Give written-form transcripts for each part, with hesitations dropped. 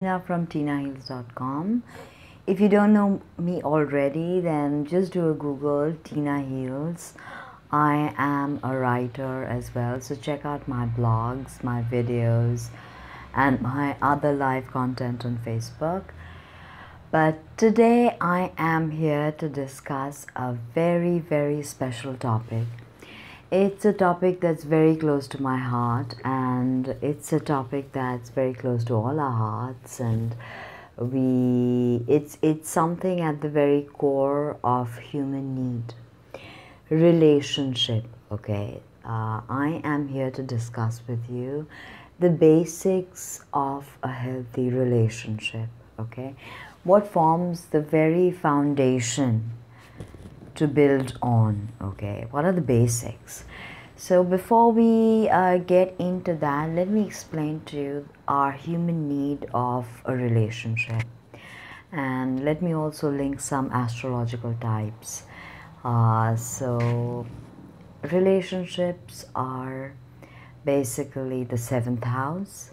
Tina from Tinaheals.com. If you don't know me already, then just do a Google Tinaheals. I am a writer as well, so check out my blogs, my videos, and my other live content on Facebook. But today I am here to discuss a very, very special topic. It's a topic that's very close to my heart, and it's a topic that's very close to all our hearts, and it's something at the very core of human need. Relationship. Okay, I am here to discuss with you the basics of a healthy relationship. Okay, what forms the very foundation to build on. Okay, what are the basics? So before we get into that, let me explain to you our human need of a relationship, and let me also link some astrological types. So relationships are basically the 7th house,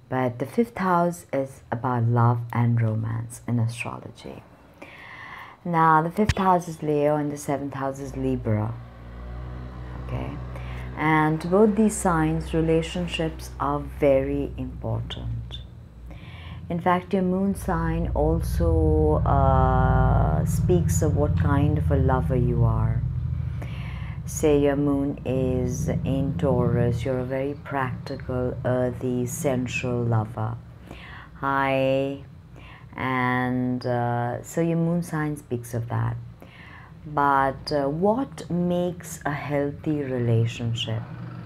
but the 5th house is about love and romance in astrology. Now, the 5th house is Leo and the 7th house is Libra. Okay, and to both these signs, relationships are very important. In fact, your moon sign also speaks of what kind of a lover you are. Say your moon is in Taurus, you're a very practical, earthy, sensual lover. And so your moon sign speaks of that. But what makes a healthy relationship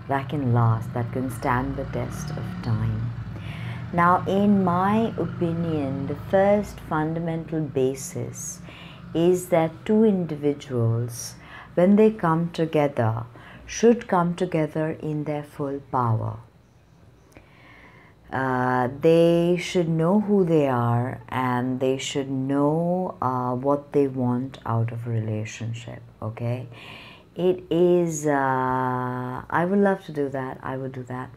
that can last, that can stand the test of time? Now, in my opinion, the first fundamental basis is that two individuals, when they come together, should come together in their full power. They should know who they are, and they should know what they want out of a relationship. Okay, it is I would love to do that. I would do that.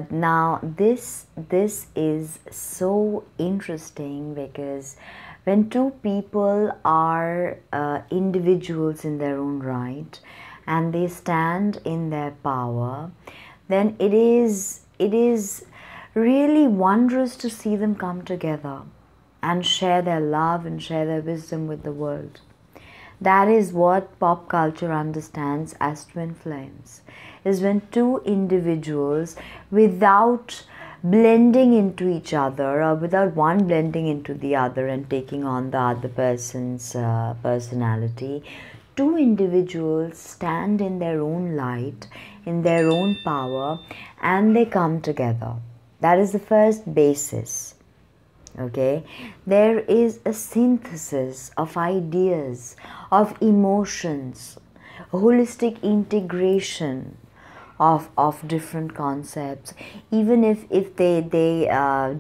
Now this is so interesting, because when two people are individuals in their own right and they stand in their power, then it is really wondrous to see them come together and share their love and share their wisdom with the world. That is what pop culture understands as twin flames, is when two individuals, without blending into each other, or without one blending into the other and taking on the other person's personality, two individuals stand in their own light, in their own power, and they come together. That is the first basis. Okay, there is a synthesis of ideas, of emotions, a holistic integration of different concepts. Even if they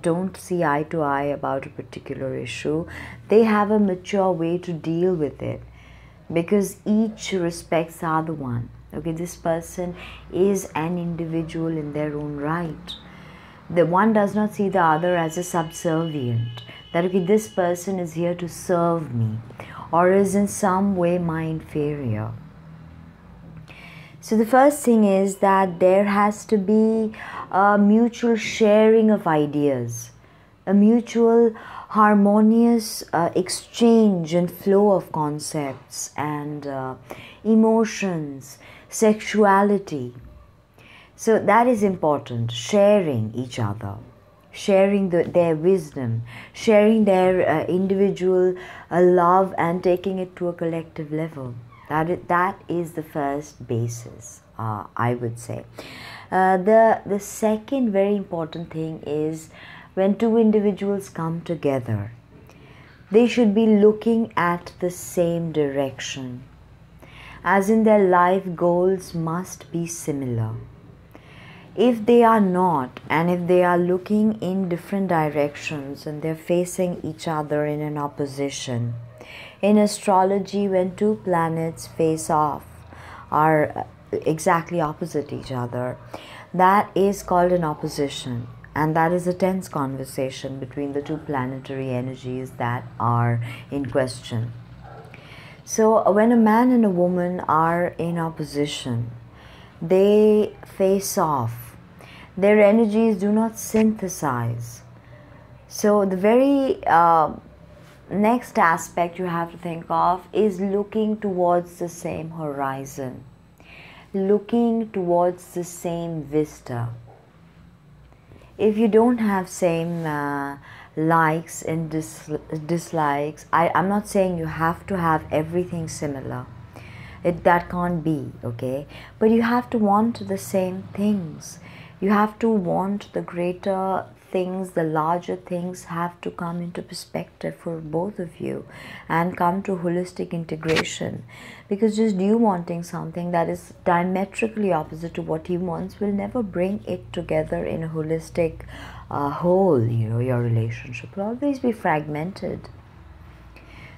don't see eye to eye about a particular issue, they have a mature way to deal with it, because each respects the other one. Okay, this person is an individual in their own right. The one does not see the other as a subservient, that okay, this person is here to serve me or is in some way my inferior. So the first thing is that there has to be a mutual sharing of ideas, a mutual harmonious exchange and flow of concepts and emotions, sexuality. So that is important, sharing each other, sharing their wisdom, sharing their individual love and taking it to a collective level. That is the first basis, I would say. The second very important thing is, when two individuals come together, they should be looking at the same direction, as in their life goals must be similar. If they are not, and if they are looking in different directions and they're facing each other in an opposition, in astrology, when two planets face off, are exactly opposite each other, that is called an opposition. And that is a tense conversation between the two planetary energies that are in question. So when a man and a woman are in opposition, they face off. Their energies do not synthesize. So the very next aspect you have to think of is looking towards the same horizon, looking towards the same vista. If you don't have same likes and dislikes, I'm not saying you have to have everything similar. That can't be, okay? But you have to want the same things. You have to want the greater things, the larger things have to come into perspective for both of you and come to holistic integration. Because just you wanting something that is diametrically opposite to what he wants will never bring it together in a holistic whole. Your relationship will always be fragmented.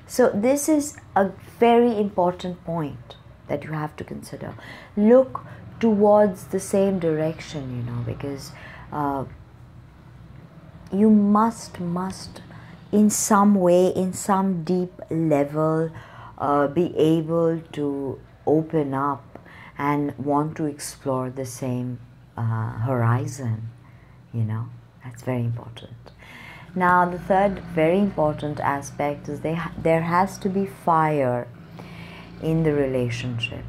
So this is a very important point that you have to consider. Look towards the same direction, because you must in some way, in some deep level, be able to open up and want to explore the same horizon. That's very important. Now the third very important aspect is there has to be fire in the relationship.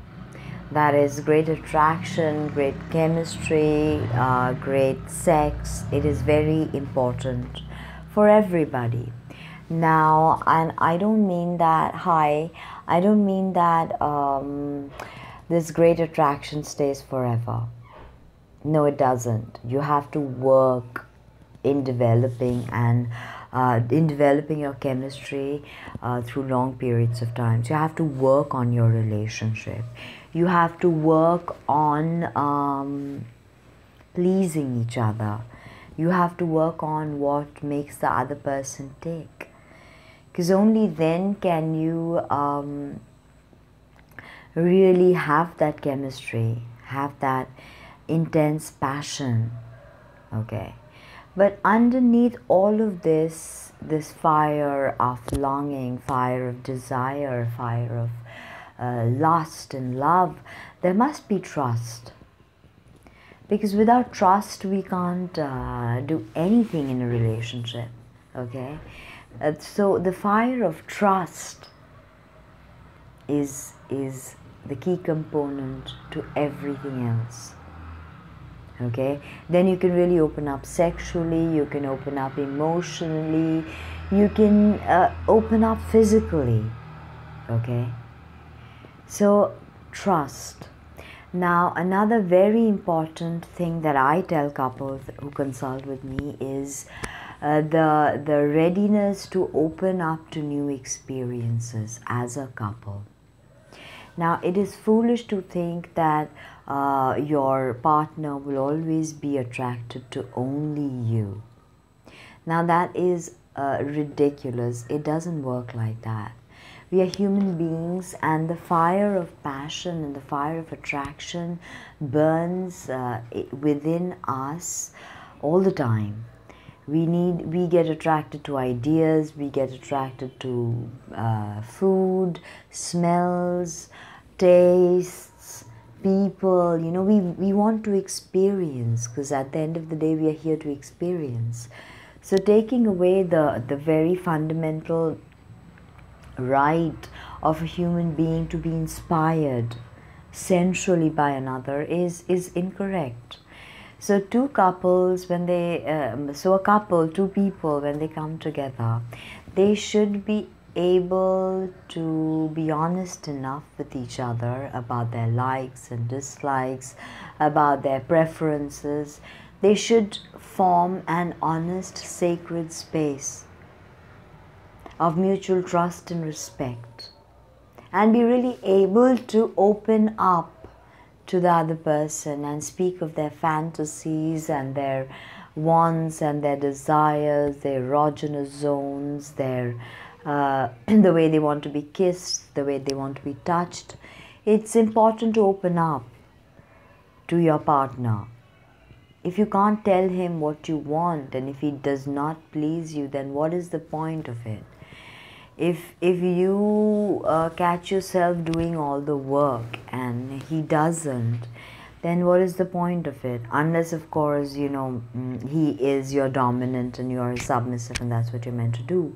That is great attraction, great chemistry, great sex. It is very important for everybody. Now, and I don't mean that this great attraction stays forever. No, it doesn't. You have to work in developing your chemistry through long periods of time. So you have to work on your relationship. You have to work on pleasing each other. You have to work on what makes the other person tick. Because only then can you really have that chemistry, have that intense passion, okay? But underneath all of this fire of longing, fire of desire, fire of lust and love, there must be trust. Because without trust, we can't do anything in a relationship, okay? So the fire of trust is the key component to everything else. Okay, then you can really open up sexually, you can open up emotionally, you can open up physically. Okay, so trust. Now another very important thing that I tell couples who consult with me is the readiness to open up to new experiences as a couple. Now it is foolish to think that your partner will always be attracted to only you. Now that is ridiculous. It doesn't work like that. We are human beings, and the fire of passion and the fire of attraction burns within us all the time. We get attracted to ideas, we get attracted to food, smells, tastes, people. We want to experience, because at the end of the day we are here to experience. So taking away the very fundamental right of a human being to be inspired sensually by another is incorrect. So two people, when they come together, they should be able to be honest enough with each other about their likes and dislikes, about their preferences. They should form an honest, sacred space of mutual trust and respect, and be really able to open up to the other person and speak of their fantasies and their wants and their desires, their erogenous zones, their the way they want to be kissed, the way they want to be touched. It's important to open up to your partner. If you can't tell him what you want, and if he does not please you, then what is the point of it? If you catch yourself doing all the work and he doesn't, then what is the point of it? Unless, of course, you know, he is your dominant and you're submissive and that's what you're meant to do.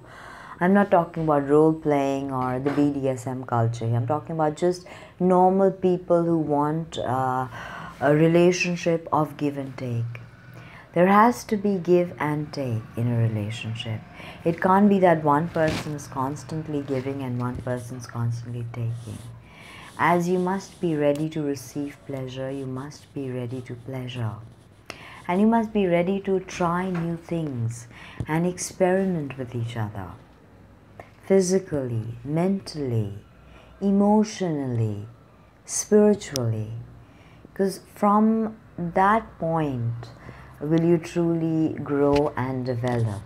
I'm not talking about role playing or the BDSM culture. I'm talking about just normal people who want a relationship of give and take. There has to be give and take in a relationship. It can't be that one person is constantly giving and one person is constantly taking. As you must be ready to receive pleasure, you must be ready to pleasure. And you must be ready to try new things and experiment with each other. Physically, mentally, emotionally, spiritually. Because from that point, will you truly grow and develop.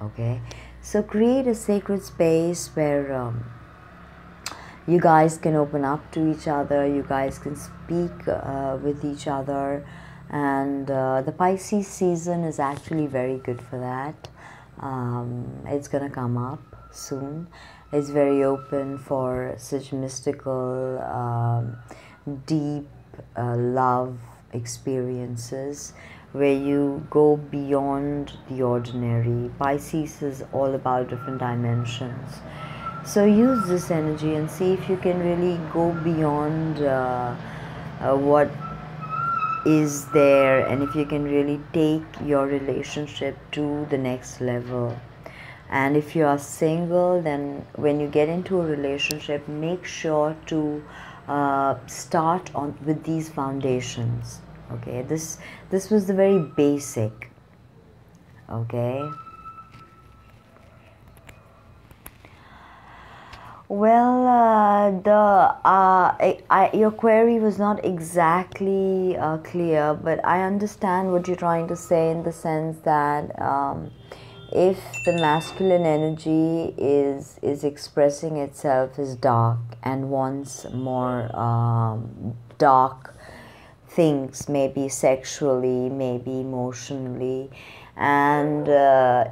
Okay, so create a sacred space where you guys can open up to each other, you guys can speak with each other, and the Pisces season is actually very good for that. It's gonna come up soon. It's very open for such mystical, deep love experiences where you go beyond the ordinary. Pisces is all about different dimensions. So use this energy and see if you can really go beyond what is there, and if you can really take your relationship to the next level. And if you are single, then when you get into a relationship, make sure to start on with these foundations. Okay, this was the very basic. Okay. Well, your query was not exactly clear, but I understand what you're trying to say, in the sense that if the masculine energy is expressing itself as dark and wants more dark things, maybe sexually, maybe emotionally, and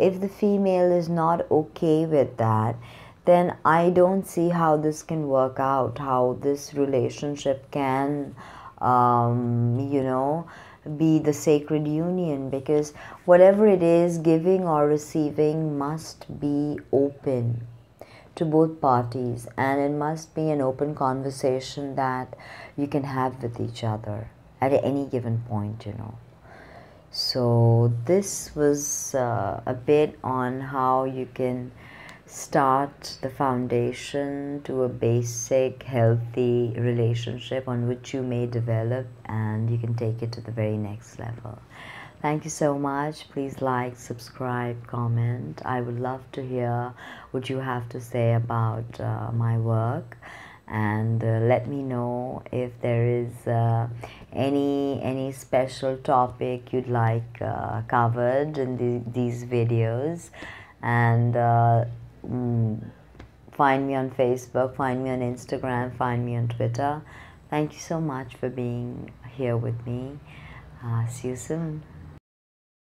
if the female is not okay with that, then I don't see how this can work out, how this relationship can you know, be the sacred union, because whatever it is, giving or receiving must be open to both parties, and it must be an open conversation that you can have with each other at any given point, you know. So this was a bit on how you can start the foundation to a basic healthy relationship on which you may develop, and you can take it to the very next level. Thank you so much. Please like, subscribe, comment. I would love to hear what you have to say about my work, and let me know if there is any special topic you'd like covered in these videos. And find me on Facebook, find me on Instagram, find me on Twitter. Thank you so much for being here with me. See you soon.